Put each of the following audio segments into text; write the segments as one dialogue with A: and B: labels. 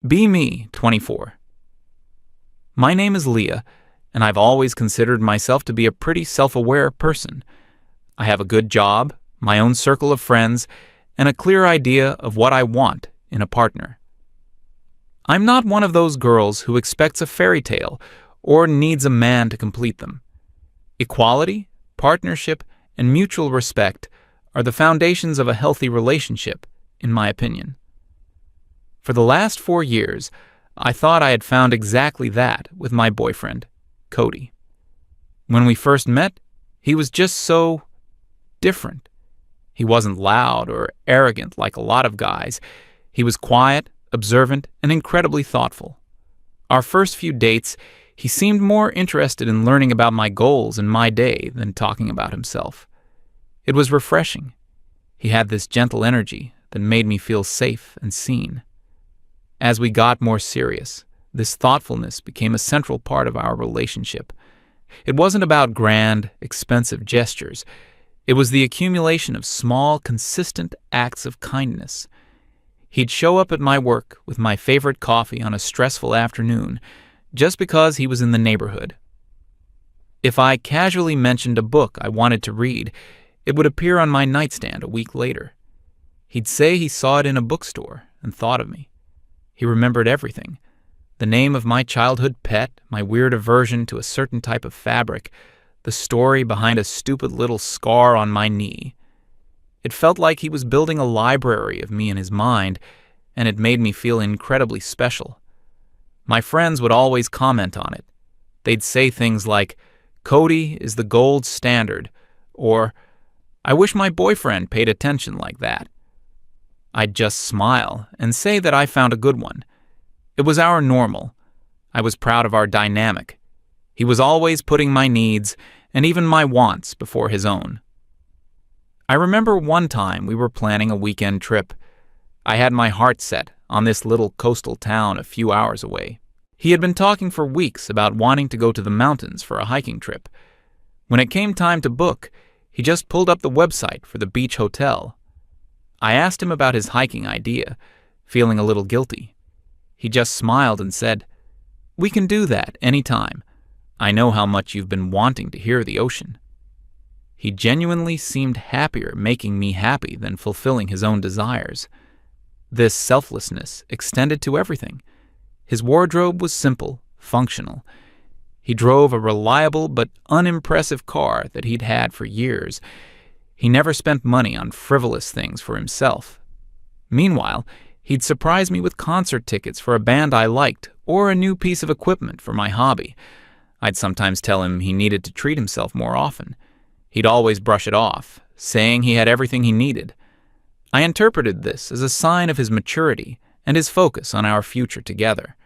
A: Be Me, 24. My name is Leah, and I've always considered myself to be a pretty self-aware person. I have a good job, my own circle of friends, and a clear idea of what I want in a partner. I'm not one of those girls who expects a fairy tale or needs a man to complete them. Equality, partnership, and mutual respect are the foundations of a healthy relationship, in my opinion. For the last 4 years, I thought I had found exactly that with my boyfriend, Cody. When we first met, he was just so different. He wasn't loud or arrogant like a lot of guys. He was quiet, observant, and incredibly thoughtful. Our first few dates, he seemed more interested in learning about my goals and my day than talking about himself. It was refreshing. He had this gentle energy that made me feel safe and seen. As we got more serious, this thoughtfulness became a central part of our relationship. It wasn't about grand, expensive gestures. It was the accumulation of small, consistent acts of kindness. He'd show up at my work with my favorite coffee on a stressful afternoon just because he was in the neighborhood. If I casually mentioned a book I wanted to read, it would appear on my nightstand a week later. He'd say he saw it in a bookstore and thought of me. He remembered everything. The name of my childhood pet, my weird aversion to a certain type of fabric, the story behind a stupid little scar on my knee. It felt like he was building a library of me in his mind, and it made me feel incredibly special. My friends would always comment on it. They'd say things like, "Cody is the gold standard," or, "I wish my boyfriend paid attention like that." I'd just smile and say that I found a good one. It was our normal. I was proud of our dynamic. He was always putting my needs and even my wants before his own. I remember one time we were planning a weekend trip. I had my heart set on this little coastal town a few hours away. He had been talking for weeks about wanting to go to the mountains for a hiking trip. When it came time to book, he just pulled up the website for the beach hotel. I asked him about his hiking idea, feeling a little guilty. He just smiled and said, "We can do that anytime. I know how much you've been wanting to hear the ocean." He genuinely seemed happier making me happy than fulfilling his own desires. This selflessness extended to everything. His wardrobe was simple, functional. He drove a reliable but unimpressive car that he'd had for years. He never spent money on frivolous things for himself. Meanwhile, he'd surprise me with concert tickets for a band I liked or a new piece of equipment for my hobby. I'd sometimes tell him he needed to treat himself more often. He'd always brush it off, saying he had everything he needed. I interpreted this as a sign of his maturity and his focus on our future together.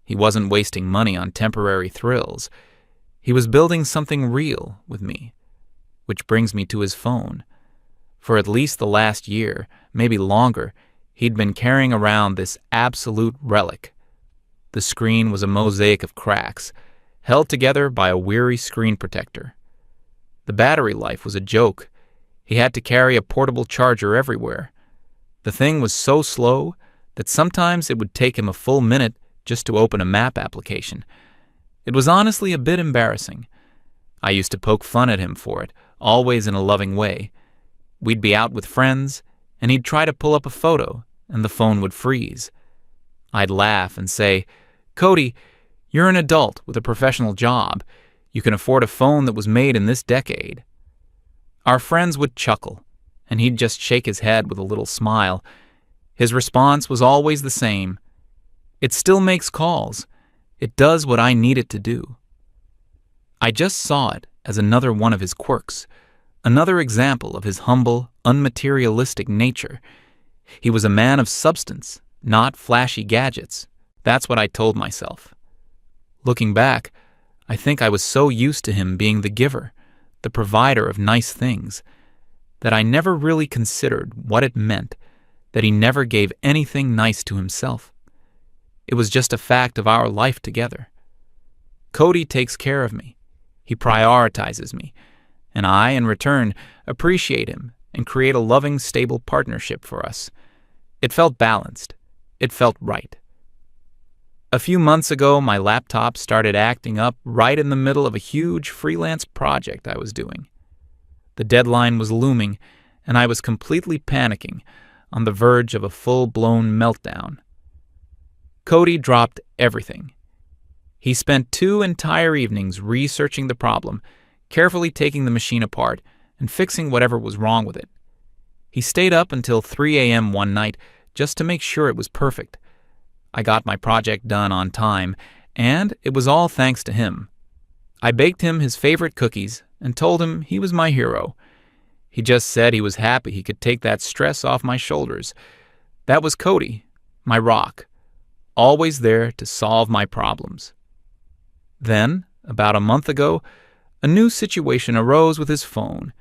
A: He wasn't wasting money on temporary thrills. He was building something real with me. Which brings me to his phone. For at least the last year, maybe longer, he'd been carrying around this absolute relic. The screen was a mosaic of cracks, held together by a weary screen protector. The battery life was a joke. He had to carry a portable charger everywhere. The thing was so slow that sometimes it would take him a full minute just to open a map application. It was honestly a bit embarrassing. I used to poke fun at him for it, always in a loving way. We'd be out with friends, and he'd try to pull up a photo, and the phone would freeze. I'd laugh and say, "Cody, you're an adult with a professional job. You can afford a phone that was made in this decade." Our friends would chuckle, and he'd just shake his head with a little smile. His response was always the same. "It still makes calls. It does what I need it to do." I just saw it as another one of his quirks, another example of his humble, unmaterialistic nature. He was a man of substance, not flashy gadgets. That's what I told myself. Looking back, I think I was so used to him being the giver, the provider of nice things, that I never really considered what it meant that he never gave anything nice to himself. It was just a fact of our life together. Cody takes care of me. He prioritizes me, and I, in return, appreciate him and create a loving, stable partnership for us. It felt balanced. It felt right. A few months ago, my laptop started acting up right in the middle of a huge freelance project I was doing. The deadline was looming, and I was completely panicking, on the verge of a full-blown meltdown. Cody dropped everything. He spent 2 entire evenings researching the problem, carefully taking the machine apart, and fixing whatever was wrong with it. He stayed up until 3 a.m. one night just to make sure it was perfect. I got my project done on time, and it was all thanks to him. I baked him his favorite cookies and told him he was my hero. He just said he was happy he could take that stress off my shoulders. That was Cody, my rock, always there to solve my problems. Then, about a month ago, a new situation arose with his phone.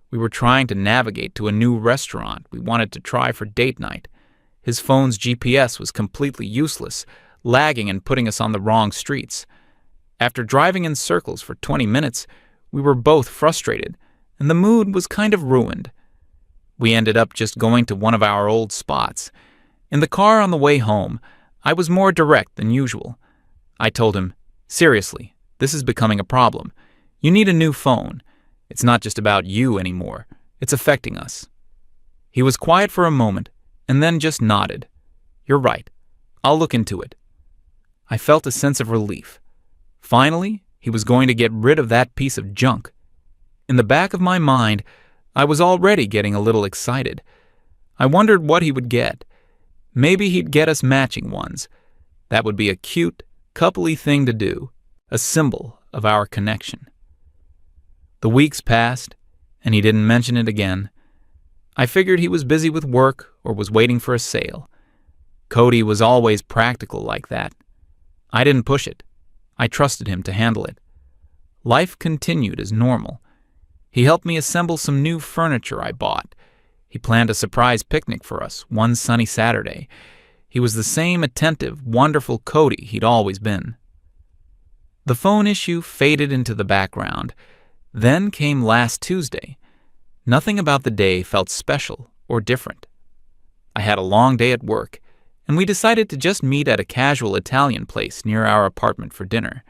A: We were trying to navigate to a new restaurant we wanted to try for date night. His phone's GPS was completely useless, lagging and putting us on the wrong streets. After driving in circles for 20 minutes, we were both frustrated, and the mood was kind of ruined. We ended up just going to one of our old spots. In the car on the way home, I was more direct than usual. I told him, "Seriously, this is becoming a problem. You need a new phone. It's not just about you anymore. It's affecting us." He was quiet for a moment, and then just nodded. "You're right. I'll look into it." I felt a sense of relief. Finally, he was going to get rid of that piece of junk. In the back of my mind, I was already getting a little excited. I wondered what he would get. Maybe he'd get us matching ones. That would be a cute, coupley thing to do, a symbol of our connection. The weeks passed, and he didn't mention it again. I figured he was busy with work or was waiting for a sale. Cody was always practical like that. I didn't push it. I trusted him to handle it. Life continued as normal. He helped me assemble some new furniture I bought. He planned a surprise picnic for us one sunny Saturday. He was the same attentive, wonderful Cody he'd always been. The phone issue faded into the background. Then came last Tuesday. Nothing about the day felt special or different. I had a long day at work, and we decided to just meet at a casual Italian place near our apartment for dinner.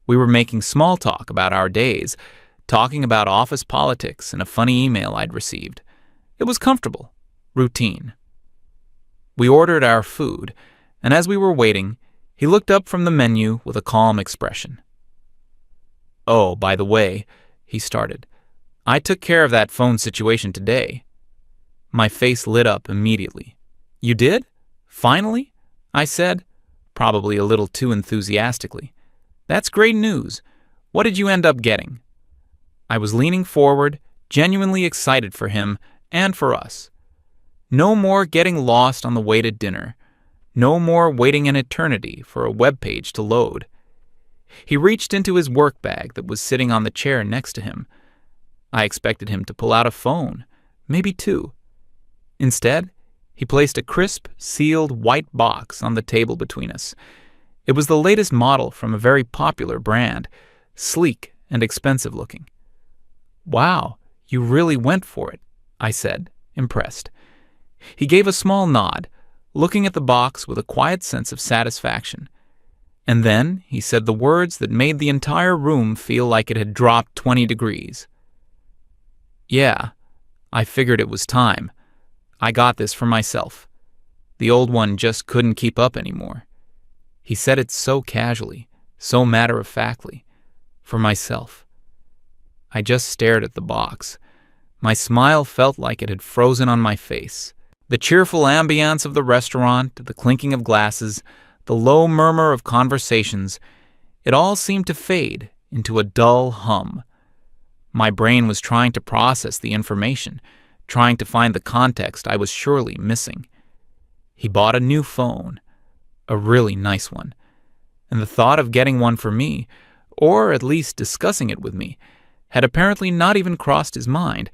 A: We were making small talk about our days, talking about office politics and a funny email I'd received. It was comfortable, routine. We ordered our food, and as we were waiting, he looked up from the menu with a calm expression. "Oh, by the way," he started, "I took care of that phone situation today." My face lit up immediately. "You did? Finally?" I said, probably a little too enthusiastically. "That's great news. What did you end up getting?" I was leaning forward, genuinely excited for him and for us. No more getting lost on the way to dinner. No more waiting an eternity for a web page to load. He reached into his work bag that was sitting on the chair next to him. I expected him to pull out a phone, maybe 2. Instead, he placed a crisp, sealed white box on the table between us. It was the latest model from a very popular brand, sleek and expensive looking. "Wow, you really went for it," I said, impressed. He gave a small nod, looking at the box with a quiet sense of satisfaction. And then he said the words that made the entire room feel like it had dropped 20 degrees. "Yeah, I figured it was time. I got this for myself. The old one just couldn't keep up anymore." He said it so casually, so matter-of-factly. For myself. I just stared at the box. My smile felt like it had frozen on my face. The cheerful ambiance of the restaurant, the clinking of glasses, the low murmur of conversations, it all seemed to fade into a dull hum. My brain was trying to process the information, trying to find the context I was surely missing. He bought a new phone, a really nice one, and the thought of getting one for me, or at least discussing it with me, had apparently not even crossed his mind.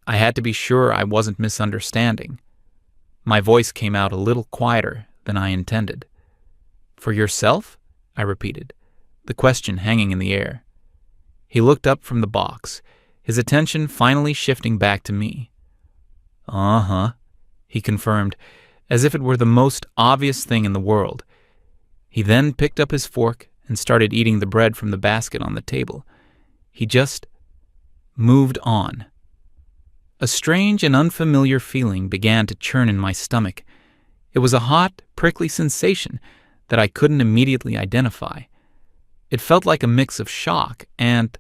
A: I had to be sure I wasn't misunderstanding. My voice came out a little quieter than I intended. "For yourself?" I repeated, the question hanging in the air. He looked up from the box, his attention finally shifting back to me. "Uh-huh," he confirmed, as if it were the most obvious thing in the world. He then picked up his fork and started eating the bread from the basket on the table. He just moved on. A strange and unfamiliar feeling began to churn in my stomach. It was a hot, prickly sensation that I couldn't immediately identify. It felt like a mix of shock and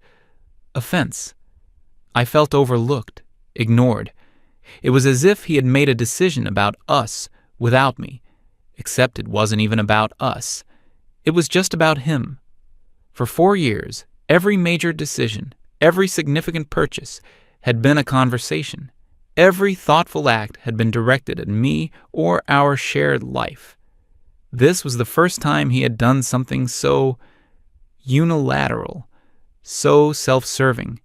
A: offense. I felt overlooked, ignored. It was as if he had made a decision about us without me, except it wasn't even about us. It was just about him. For 4 years, every major decision, every significant purchase had been a conversation. Every thoughtful act had been directed at me or our shared life. This was the first time he had done something so unilateral, so self-serving.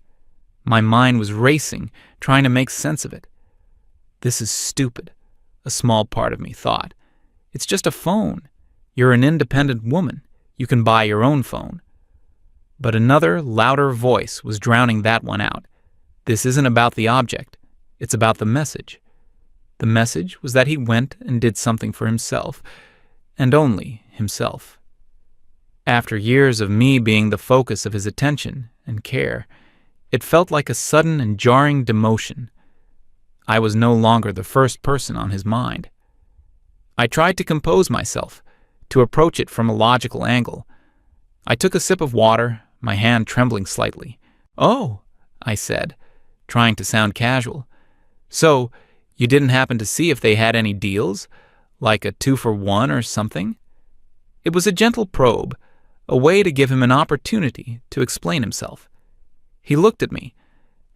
A: My mind was racing, trying to make sense of it. This is stupid, a small part of me thought. It's just a phone. You're an independent woman. You can buy your own phone. But another, louder voice was drowning that one out. This isn't about the object. It's about the message. The message was that he went and did something for himself, and only himself. After years of me being the focus of his attention and care, it felt like a sudden and jarring demotion. I was no longer the first person on his mind. I tried to compose myself, to approach it from a logical angle. I took a sip of water, my hand trembling slightly. "Oh," I said, trying to sound casual. "So, you didn't happen to see if they had any deals? Like a 2-for-1 or something?" It was a gentle probe, a way to give him an opportunity to explain himself. He looked at me,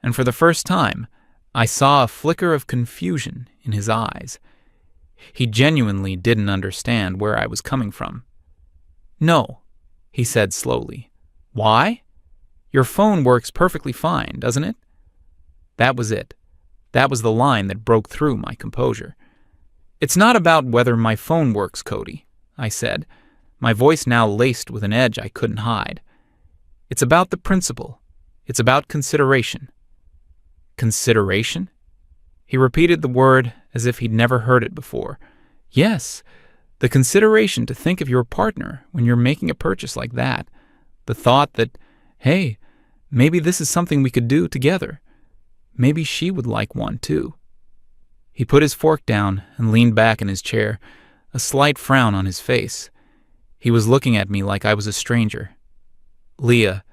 A: and for the first time, I saw a flicker of confusion in his eyes. He genuinely didn't understand where I was coming from. "No," he said slowly. "Why? Your phone works perfectly fine, doesn't it?" That was it. That was the line that broke through my composure. "It's not about whether my phone works, Cody," I said, my voice now laced with an edge I couldn't hide. "It's about the principle. It's about consideration." "Consideration?" He repeated the word as if he'd never heard it before. "Yes, the consideration to think of your partner when you're making a purchase like that. The thought that, hey, maybe this is something we could do together. Maybe she would like one too." He put his fork down and leaned back in his chair, a slight frown on his face. He was looking at me like I was a stranger. "Leah,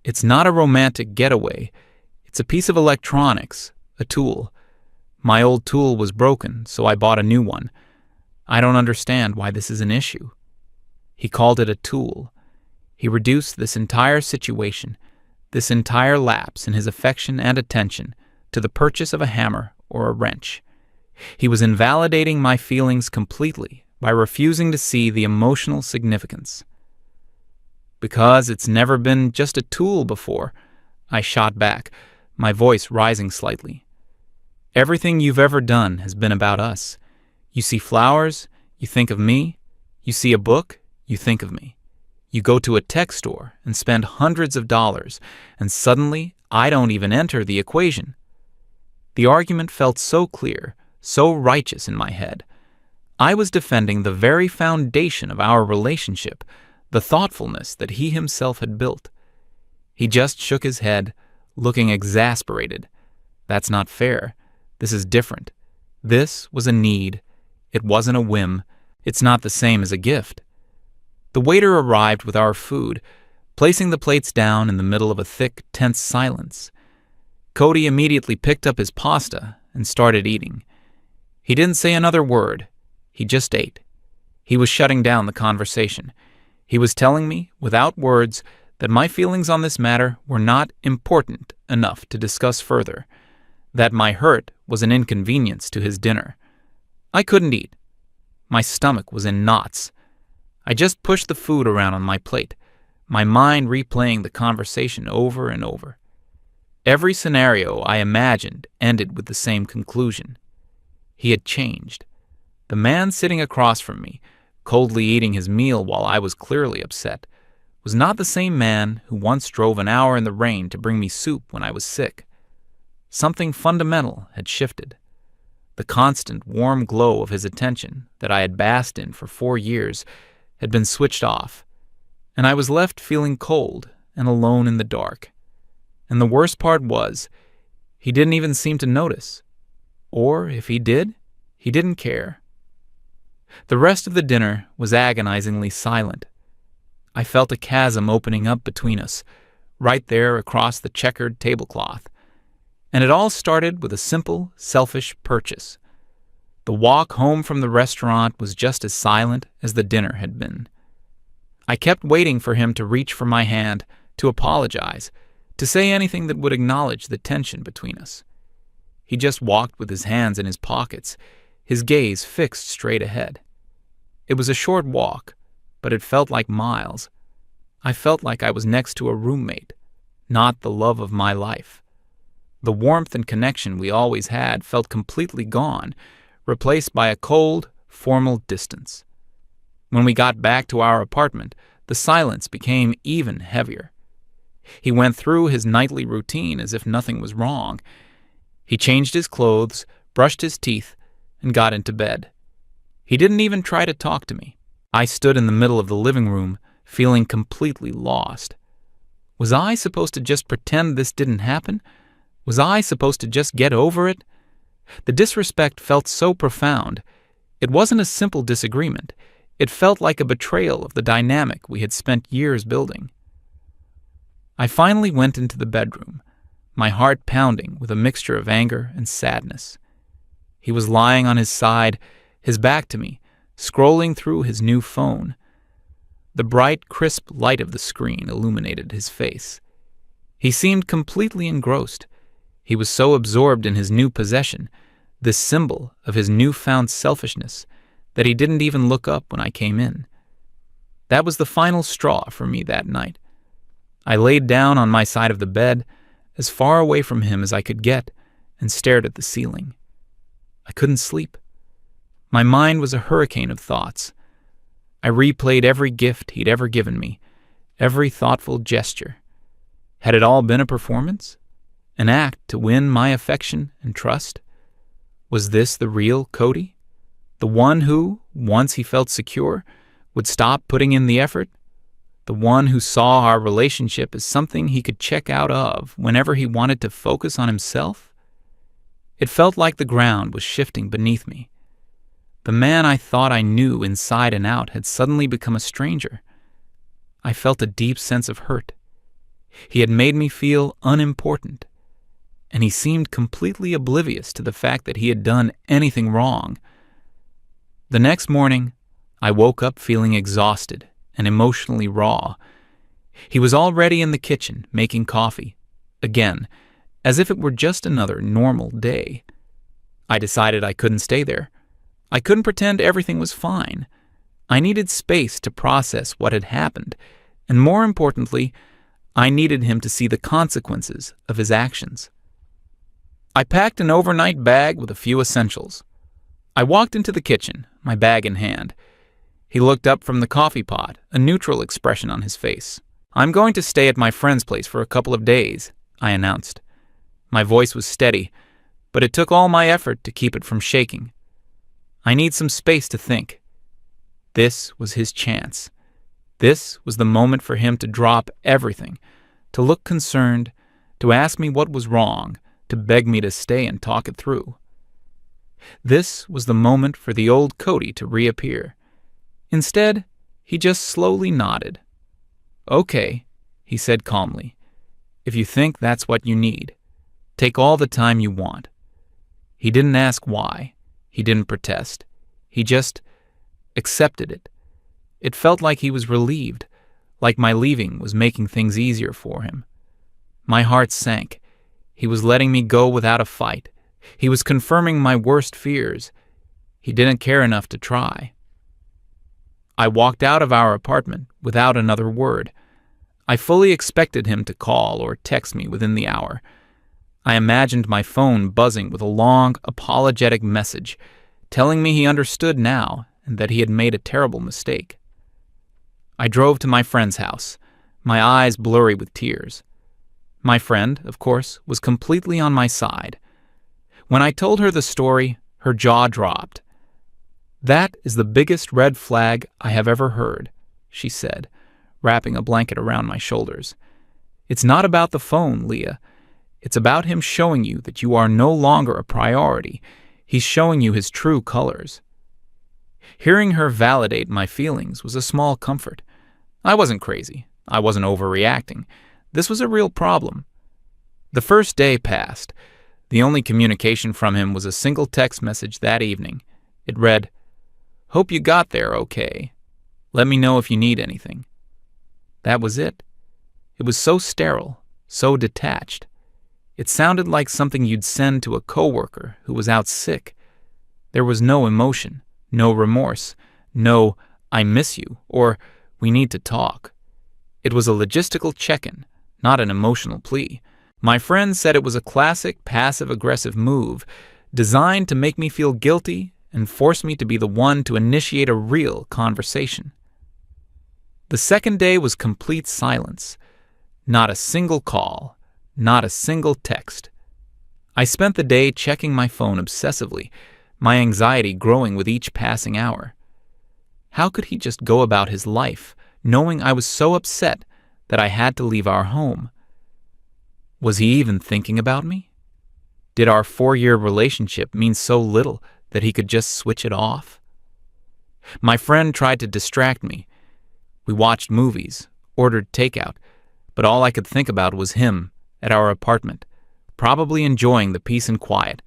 A: it's not a romantic getaway. It's a piece of electronics, a tool. My old tool was broken, so I bought a new one. I don't understand why this is an issue." He called it a tool. He reduced this entire situation, this entire lapse in his affection and attention, to the purchase of a hammer or a wrench. He was invalidating my feelings completely by refusing to see the emotional significance. "Because it's never been just a tool before," I shot back, my voice rising slightly. "Everything you've ever done has been about us. You see flowers, you think of me. You see a book, you think of me. You go to a tech store and spend hundreds of dollars, and suddenly I don't even enter the equation." The argument felt so clear, so righteous in my head. I was defending the very foundation of our relationship, the thoughtfulness that he himself had built. He just shook his head, looking exasperated. "That's not fair. This is different. This was a need. It wasn't a whim. It's not the same as a gift." The waiter arrived with our food, placing the plates down in the middle of a thick, tense silence. Cody immediately picked up his pasta and started eating. He didn't say another word. He just ate. He was shutting down the conversation. He was telling me, without words, that my feelings on this matter were not important enough to discuss further, that my hurt was an inconvenience to his dinner. I couldn't eat. My stomach was in knots. I just pushed the food around on my plate, my mind replaying the conversation over and over. Every scenario I imagined ended with the same conclusion. He had changed. The man sitting across from me, coldly eating his meal while I was clearly upset, was not the same man who once drove an hour in the rain to bring me soup when I was sick. Something fundamental had shifted. The constant warm glow of his attention that I had basked in for 4 years had been switched off, and I was left feeling cold and alone in the dark. And the worst part was, he didn't even seem to notice. Or if he did, he didn't care. The rest of the dinner was agonizingly silent. I felt a chasm opening up between us, right there across the checkered tablecloth. And it all started with a simple, selfish purchase. The walk home from the restaurant was just as silent as the dinner had been. I kept waiting for him to reach for my hand, to apologize, to say anything that would acknowledge the tension between us. He just walked with his hands in his pockets, his gaze fixed straight ahead. It was a short walk, but it felt like miles. I felt like I was next to a roommate, not the love of my life. The warmth and connection we always had felt completely gone, replaced by a cold, formal distance. When we got back to our apartment, the silence became even heavier. He went through his nightly routine as if nothing was wrong. He changed his clothes, brushed his teeth, and got into bed. He didn't even try to talk to me. I stood in the middle of the living room, feeling completely lost. Was I supposed to just pretend this didn't happen? Was I supposed to just get over it? The disrespect felt so profound. It wasn't a simple disagreement. It felt like a betrayal of the dynamic we had spent years building. I finally went into the bedroom, my heart pounding with a mixture of anger and sadness. He was lying on his side, his back to me, scrolling through his new phone. The bright, crisp light of the screen illuminated his face. He seemed completely engrossed. He was so absorbed in his new possession, this symbol of his newfound selfishness, that he didn't even look up when I came in. That was the final straw for me that night. I laid down on my side of the bed, as far away from him as I could get, and stared at the ceiling. I couldn't sleep. My mind was a hurricane of thoughts. I replayed every gift he'd ever given me, every thoughtful gesture. Had it all been a performance? An act to win my affection and trust? Was this the real Cody? The one who, once he felt secure, would stop putting in the effort? The one who saw our relationship as something he could check out of whenever he wanted to focus on himself? It felt like the ground was shifting beneath me. The man I thought I knew inside and out had suddenly become a stranger. I felt a deep sense of hurt. He had made me feel unimportant, and he seemed completely oblivious to the fact that he had done anything wrong. The next morning, I woke up feeling exhausted and emotionally raw. He was already in the kitchen making coffee, again, as if it were just another normal day. I decided I couldn't stay there. I couldn't pretend everything was fine. I needed space to process what had happened, and more importantly, I needed him to see the consequences of his actions. I packed an overnight bag with a few essentials. I walked into the kitchen, my bag in hand. He looked up from the coffee pot, a neutral expression on his face. "I'm going to stay at my friend's place for a couple of days," I announced. My voice was steady, but it took all my effort to keep it from shaking. I need some space to think. This was his chance. This was the moment for him to drop everything, to look concerned, to ask me what was wrong, to beg me to stay and talk it through. This was the moment for the old Cody to reappear. Instead, he just slowly nodded. "Okay," he said calmly. "If you think that's what you need, take all the time you want." He didn't ask why. He didn't protest. He just accepted it. It felt like he was relieved, like my leaving was making things easier for him. My heart sank. He was letting me go without a fight. He was confirming my worst fears. He didn't care enough to try. I walked out of our apartment without another word. I fully expected him to call or text me within the hour. I imagined my phone buzzing with a long, apologetic message, telling me he understood now and that he had made a terrible mistake. I drove to my friend's house, my eyes blurry with tears. My friend, of course, was completely on my side. When I told her the story, her jaw dropped. "That is the biggest red flag I have ever heard," she said, wrapping a blanket around my shoulders. "It's not about the phone, Leah. It's about him showing you that you are no longer a priority. He's showing you his true colors." Hearing her validate my feelings was a small comfort. I wasn't crazy. I wasn't overreacting. This was a real problem. The first day passed. The only communication from him was a single text message that evening. It read, "Hope you got there okay. Let me know if you need anything." That was it. It was so sterile, so detached. It sounded like something you'd send to a coworker who was out sick. There was no emotion, no remorse, no "I miss you" or "we need to talk." It was a logistical check-in, not an emotional plea. My friend said it was a classic passive-aggressive move designed to make me feel guilty and force me to be the one to initiate a real conversation. The second day was complete silence. Not a single call, not a single text. I spent the day checking my phone obsessively, my anxiety growing with each passing hour. How could he just go about his life, knowing I was so upset that I had to leave our home? Was he even thinking about me? Did our 4-year relationship mean so little that he could just switch it off? My friend tried to distract me. We watched movies, ordered takeout, but all I could think about was him at our apartment, probably enjoying the peace and quiet,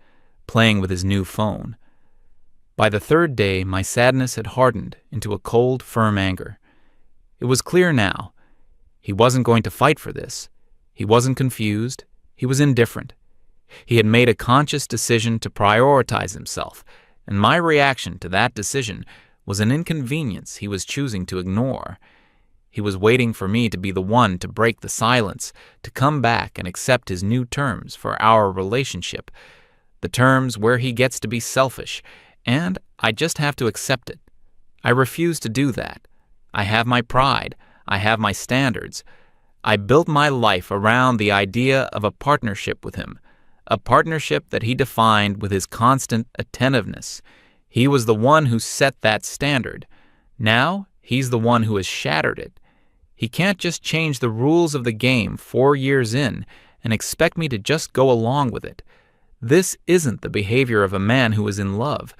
A: playing with his new phone. By the third day, my sadness had hardened into a cold, firm anger. It was clear now. He wasn't going to fight for this. He wasn't confused. He was indifferent. He had made a conscious decision to prioritize himself, and my reaction to that decision was an inconvenience he was choosing to ignore. He was waiting for me to be the one to break the silence, to come back and accept his new terms for our relationship, the terms where he gets to be selfish, and I just have to accept it. I refuse to do that. I have my pride. I have my standards. I built my life around the idea of a partnership with him, a partnership that he defined with his constant attentiveness. He was the one who set that standard. Now, he's the one who has shattered it. He can't just change the rules of the game 4 years in and expect me to just go along with it. This isn't the behavior of a man who is in love.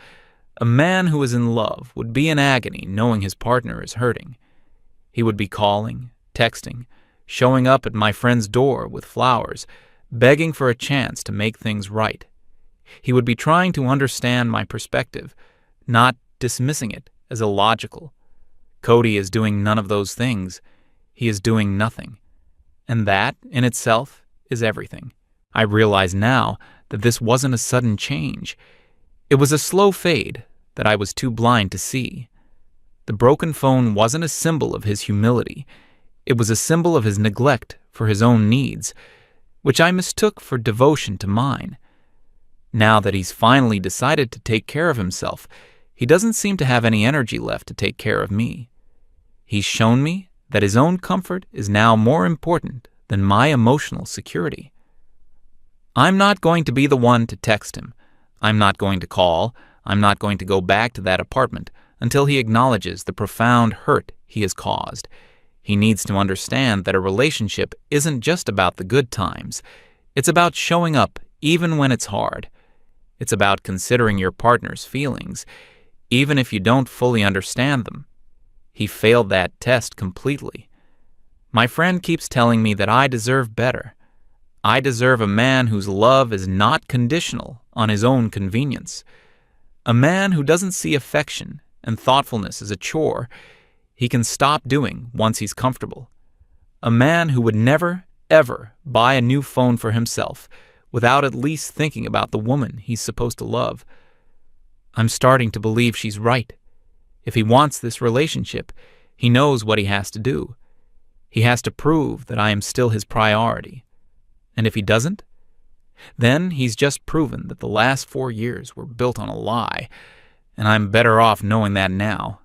A: A man who is in love would be in agony knowing his partner is hurting. He would be calling, texting, showing up at my friend's door with flowers, begging for a chance to make things right. He would be trying to understand my perspective, not dismissing it as illogical. Cody is doing none of those things. He is doing nothing. And that, in itself, is everything. I realize now that this wasn't a sudden change. It was a slow fade that I was too blind to see. The broken phone wasn't a symbol of his humility. It was a symbol of his neglect for his own needs, which I mistook for devotion to mine. Now that he's finally decided to take care of himself, he doesn't seem to have any energy left to take care of me. He's shown me that his own comfort is now more important than my emotional security. I'm not going to be the one to text him. I'm not going to call. I'm not going to go back to that apartment until he acknowledges the profound hurt he has caused. He needs to understand that a relationship isn't just about the good times. It's about showing up even when it's hard. It's about considering your partner's feelings, even if you don't fully understand them. He failed that test completely. My friend keeps telling me that I deserve better. I deserve a man whose love is not conditional on his own convenience. A man who doesn't see affection and thoughtfulness as a chore he can stop doing once he's comfortable. A man who would never, ever buy a new phone for himself without at least thinking about the woman he's supposed to love. I'm starting to believe she's right. If he wants this relationship, he knows what he has to do. He has to prove that I am still his priority. And if he doesn't, then he's just proven that the last 4 years were built on a lie, and I'm better off knowing that now